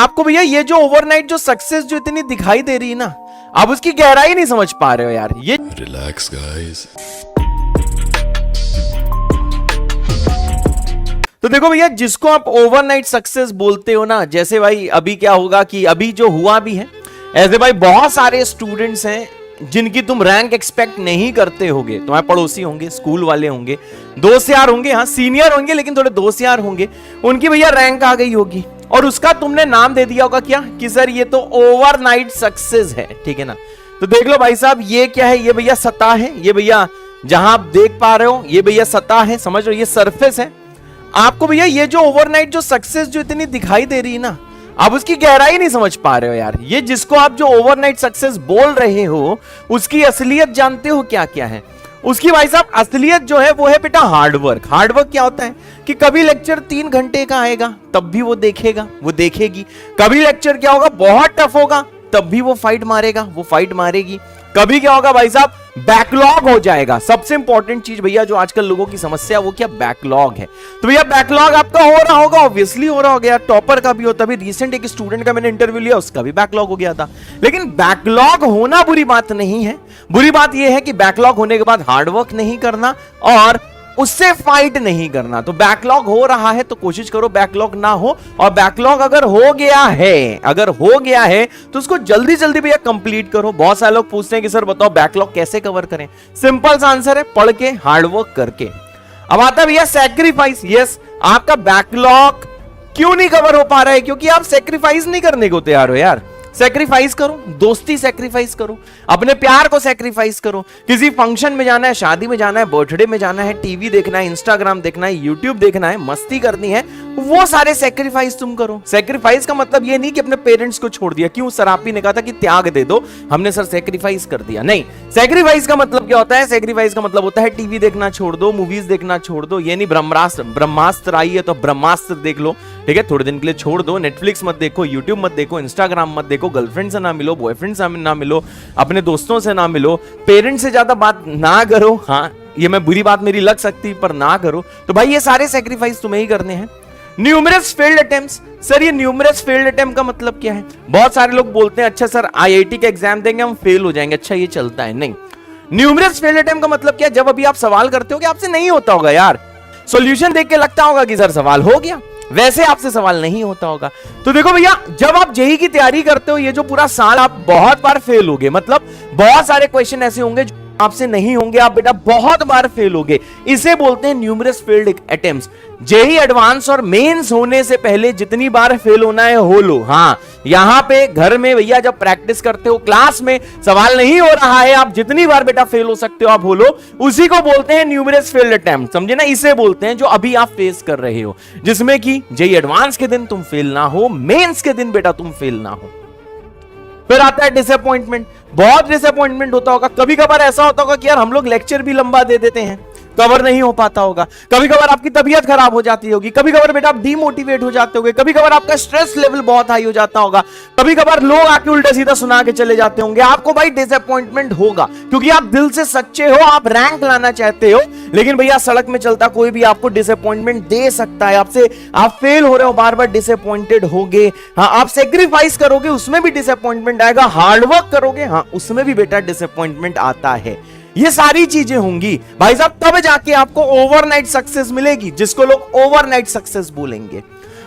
आपको भैया ये जो ओवरनाइट जो सक्सेस जो इतनी दिखाई दे रही है ना, आप उसकी गहराई नहीं समझ पा रहे हो यार। ये रिलैक्स गाइस। तो देखो भैया, जिसको आप ओवरनाइट सक्सेस बोलते हो ना, जैसे भाई अभी क्या होगा कि अभी जो हुआ भी है, ऐसे भाई बहुत सारे स्टूडेंट्स हैं जिनकी तुम रैंक एक्सपेक्ट नहीं करते होगे। तुम्हारे पड़ोसी होंगे, स्कूल वाले होंगे, दोस्त यार होंगे, हाँ सीनियर होंगे लेकिन थोड़े दोस्त यार होंगे, उनकी भैया रैंक आ गई होगी और उसका तुमने नाम दे दिया होगा क्या कि सर ये तो ओवरनाइट सक्सेस है, ठीक है ना। तो देख लो भाई साहब, ये क्या है, ये भैया सतह है, ये भैया जहां आप देख पा रहे हो ये भैया सतह है, समझ लो ये सरफेस है। आपको भैया ये जो ओवरनाइट जो सक्सेस जो इतनी दिखाई दे रही है ना, आप उसकी गहराई नहीं समझ पा रहे हो यार। ये जिसको आप जो ओवरनाइट सक्सेस बोल रहे हो, उसकी असलियत जानते हो क्या क्या है? उसकी भाई साहब असलियत जो है वो है बेटा हार्डवर्क। हार्डवर्क क्या होता है कि कभी लेक्चर 3 घंटे का आएगा तब भी वो देखेगा, वो देखेगी। कभी लेक्चर क्या होगा बहुत टफ होगा तब भी वो फाइट मारेगा, वो फाइट मारेगी। कभी क्या होगा भाई साहब, बैकलॉग हो जाएगा। सबसे इंपॉर्टेंट चीज भैया जो आजकल लोगों की समस्या वो क्या, बैकलॉग है। तो भैया बैकलॉग आपका हो रहा होगा, ऑब्वियसली हो रहा होगा, टॉपर का भी होता है। रिसेंट एक स्टूडेंट का मैंने इंटरव्यू लिया, उसका भी बैकलॉग हो गया था। लेकिन बैकलॉग होना बुरी बात नहीं है, बुरी बात यह है कि बैकलॉग होने के बाद हार्डवर्क नहीं करना और उससे फाइट नहीं करना। तो बैकलॉग हो रहा है तो कोशिश करो बैकलॉग ना हो, और बैकलॉग अगर हो गया है तो उसको जल्दी जल्दी भैया कंप्लीट करो। बहुत सारे लोग पूछते हैं कि सर बताओ बैकलॉग कैसे कवर करें। सिंपल सा आंसर है, पढ़ के, हार्डवर्क करके। अब आता है भैया सैक्रिफाइस। यस, आपका बैकलॉग क्यों नहीं कवर हो पा रहा है? क्योंकि आप सैक्रिफाइस नहीं करने को तैयार हो यार। सैक्रिफाइस करो, दोस्ती सैक्रिफाइस करो, अपने प्यार को सैक्रिफाइस करो। किसी फंक्शन में जाना है, शादी में जाना है, बर्थडे में जाना है, टीवी देखना है, इंस्टाग्राम देखना है, यूट्यूब देखना है, मस्ती करनी है, वो सारे सैक्रिफाइस तुम करो। सैक्रिफाइस का मतलब ये नहीं कि अपने पेरेंट्स को छोड़ दिया। क्यों? सरापी ने कहा था कि त्याग दे दो, हमने सर सैक्रिफाइस कर दिया। नहीं, सैक्रिफाइस का मतलब क्या होता है? सैक्रिफाइस का मतलब होता है टीवी देखना छोड़ दो, मूवीज देखना छोड़ दो। ये नहीं ब्रह्मास्त्र आई है तो ब्रह्मास्त्र देख लो, ठीक है, थोड़े दिन के लिए छोड़ दो। नेटफ्लिक्स मत देखो, यूट्यूब मत देखो, इंस्टाग्राम मत देखो, गर्लफ्रेंड से ना मिलो, बॉयफ्रेंड से ना मिलो, अपने दोस्तों से ना मिलो, पेरेंट्स से ज्यादा बात ना करो। हाँ, ये मैं बुरी बात मेरी लग सकती पर ना करो। तो भाई ये सारे सैक्रिफाइस तुम्हें ही करने हैं। Numerous failed attempts. सर ये न्यूमरस फेल्ड अटेम्प्ट का मतलब क्या है? बहुत सारे लोग बोलते हैं अच्छा सर आईआईटी का एग्जाम देंगे हम फेल हो जाएंगे। अच्छा ये चलता है? नहीं। न्यूमरस फेल्ड अटेम्प्ट का मतलब क्या है? जब अभी आप सवाल करते हो कि आपसे नहीं होता होगा यार, सॉल्यूशन देख के लगता होगा कि सर सवाल हो गया, वैसे आपसे सवाल नहीं होता होगा। तो देखो भैया, जब आप जेईई की तैयारी करते हो, ये जो पूरा साल आप बहुत बार फेल होगे, मतलब बहुत सारे क्वेश्चन ऐसे होंगे जो आपसे नहीं होंगे, आप बेटा बहुत बार फेल होगे। इसे बोलते हैं numerous failed attempts. JEE advance और मेंस होने से पहले जितनी बार फेल होना है हो लो। हाँ, यहां पे घर में भैया जब प्रैक्टिस करते हो, क्लास में सवाल नहीं हो रहा है, आप जितनी बार बेटा फेल हो सकते हो आप हो लो। उसी को बोलते हैं न्यूमरस फेल्ड अटेम्प्ट, समझे ना? इसे बोलते हैं जो अभी आप फेस कर रहे हो, जिसमें कि जेईई एडवांस के दिन तुम फेल ना हो, मेंस के दिन बेटा तुम फेल ना हो। फिर आता है डिसअपॉइंटमेंट। बहुत डिसअपॉइंटमेंट होता होगा, कभी कभार ऐसा होता होगा कि यार हम लोग लेक्चर भी लंबा दे देते हैं, कवर नहीं हो पाता होगा। कभी कभार आपकी तबीयत खराब हो जाती होगी, कभी कभार बेटा आप डीमोटिवेट हो जाते होंगे, कभी कभार आपका स्ट्रेस लेवल बहुत हाई हो जाता होगा, कभी कभार लोग आके उल्टा सीधा सुना के चले जाते होंगे। आपको भाई डिसअपॉइंटमेंट होगा क्योंकि आप दिल से सच्चे हो, आप रैंक लाना चाहते हो। लेकिन भैया सड़क में चलता कोई भी आपको डिसअपॉइंटमेंट दे सकता है। आपसे आप फेल हो रहे हो, बार बार डिसअपॉइंटेड होगे। हाँ, आप सेक्रीफाइस करोगे उसमें भी डिसअपॉइंटमेंट आएगा, हार्डवर्क करोगे हाँ उसमें भी बेटा डिसअपॉइंटमेंट आता है। ये सारी चीजें होंगी भाई साहब, तब जाके आपको ओवरनाइट सक्सेस मिलेगी, जिसको लोग ओवरनाइट सक्सेस बोलेंगे।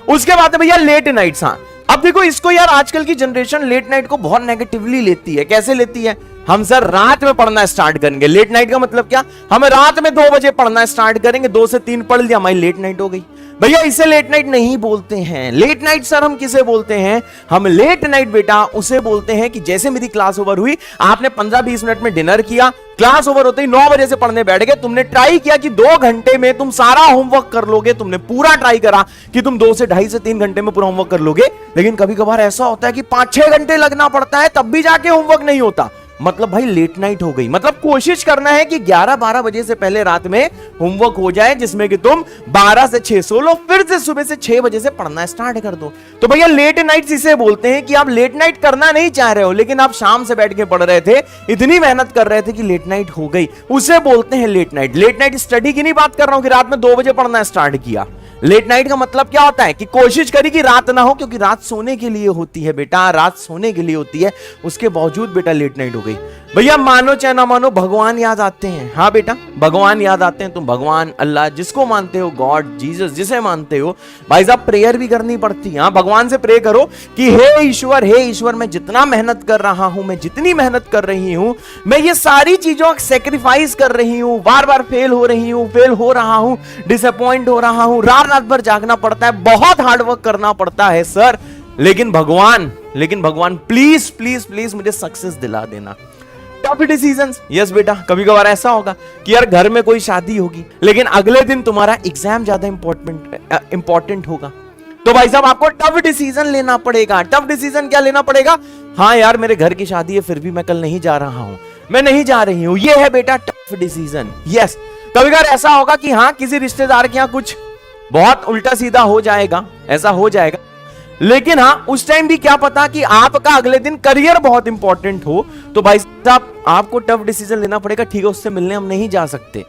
उसके बाद भैया लेट नाइट्स। हाँ, अब देखो इसको यार आजकल की जनरेशन लेट नाइट को बहुत नेगेटिवली लेती है। कैसे लेती है? हम सर रात में पढ़ना स्टार्ट करेंगे। लेट नाइट का मतलब क्या? हम रात में 2 बजे पढ़ना स्टार्ट करेंगे, 2 से 3 पढ़ लिया, हमारी लेट नाइट हो गई। भैया इसे लेट नाइट नहीं बोलते हैं। लेट नाइट सर हम किसे बोलते हैं? हम लेट नाइट बेटा उसे बोलते हैं कि जैसे मेरी क्लास ओवर हुई, आपने 15-20 मिनट में डिनर किया, क्लास ओवर होते ही 9 बजे से पढ़ने बैठ गए, तुमने ट्राई किया कि 2 घंटे में तुम सारा होमवर्क कर लोगे, तुमने पूरा ट्राई करा कि तुम 2 से 2.5 से 3 घंटे में पूरा होमवर्क कर लोगे। लेकिन कभी कभार ऐसा होता है कि 5-6 घंटे लगना पड़ता है, तब भी जाके होमवर्क नहीं होता। मतलब भाई लेट नाइट हो गई। मतलब कोशिश करना है कि 11-12 बजे से पहले रात में होमवर्क हो जाए, जिसमें कि तुम 12 से 6 सो लो, फिर से सुबह से 6 बजे से पढ़ना स्टार्ट कर दो। तो भैया लेट नाइट इसे बोलते हैं कि आप लेट नाइट करना नहीं चाह रहे हो, लेकिन आप शाम से बैठ के पढ़ रहे थे, इतनी मेहनत कर रहे थे कि लेट नाइट हो गई, उसे बोलते हैं late night. Late night study की नहीं बात कर रहा हूं कि रात में 2 बजे पढ़ना स्टार्ट किया। लेट नाइट का मतलब क्या होता है कि कोशिश करी कि रात ना हो, क्योंकि रात सोने के लिए होती है बेटा, रात सोने के लिए होती है, उसके बावजूद बेटा लेट नाइट हो गई। भैया मानो चाहे ना मानो भगवान याद आते हैं। हाँ बेटा भगवान याद आते हैं। तुम भगवान, अल्लाह जिसको मानते हो, गॉड, जीसस जिसे मानते हो, भाई साहब प्रेयर भी करनी पड़ती है। हाँ भगवान से प्रे करो कि हे ईश्वर मैं जितना मेहनत कर रहा हूं, मैं जितनी मेहनत कर रही हूं, मैं ये सारी चीजों सेक्रीफाइस कर रही हूं, बार बार फेल हो रही हूं, फेल हो रहा हूं, डिसअपॉइंट हो रहा हूं, रात रात भर जागना पड़ता है, बहुत हार्डवर्क करना पड़ता है सर, लेकिन भगवान प्लीज प्लीज प्लीज मुझे सक्सेस दिला देना। टफ डिसीजंस, यस बेटा कभी कभार ऐसा होगा कि यार घर में कोई शादी होगी, लेकिन अगले दिन तुम्हारा एग्जाम ज्यादा इंपॉर्टेंट होगा, तो भाई साहब आपको टफ डिसीजन लेना पड़ेगा। टफ डिसीजन क्या लेना पड़ेगा? हाँ यार मेरे घर की शादी है, फिर भी मैं कल नहीं जा रहा हूं, मैं नहीं जा रही हूं, ये है बेटा टफ डिसीजन। यस कभी कभार ऐसा होगा कि हाँ किसी रिश्तेदार के यहां कुछ बहुत उल्टा सीधा हो जाएगा, ऐसा हो जाएगा, लेकिन हाँ उस टाइम भी क्या पता कि आपका अगले दिन करियर बहुत इंपॉर्टेंट हो, तो भाई साहब आपको टफ डिसीजन लेना पड़ेगा। ठीक है उससे मिलने हम नहीं जा सकते,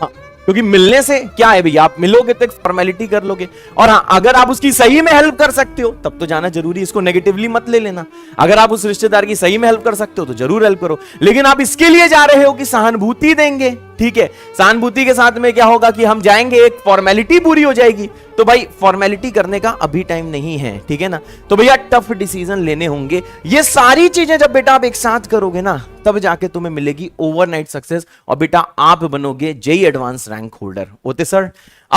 हाँ, क्योंकि मिलने से क्या है भैया, आप मिलोगे तो एक फॉर्मेलिटी कर लोगे, और हाँ अगर आप उसकी सही में हेल्प कर सकते हो तब तो जाना जरूरी, इसको नेगेटिवली मत ले लेना। अगर आप उस रिश्तेदार की सही में हेल्प कर सकते हो तो जरूर हेल्प करो, लेकिन आप इसके लिए जा रहे हो कि सहानुभूति देंगे, ठीक है, सहानुभूति के साथ में क्या होगा कि हम जाएंगे, एक फॉर्मेलिटी पूरी हो जाएगी, तो भाई फॉर्मेलिटी करने का अभी टाइम नहीं है, ठीक है ना। तो भैया टफ डिसीजन लेने होंगे, ये सारी चीजें जब बेटा आप एक साथ करोगे ना, तब जाके तुम्हें मिलेगी ओवरनाइट सक्सेस, और बेटा आप बनोगे JEE advance rank holder. Okay sir.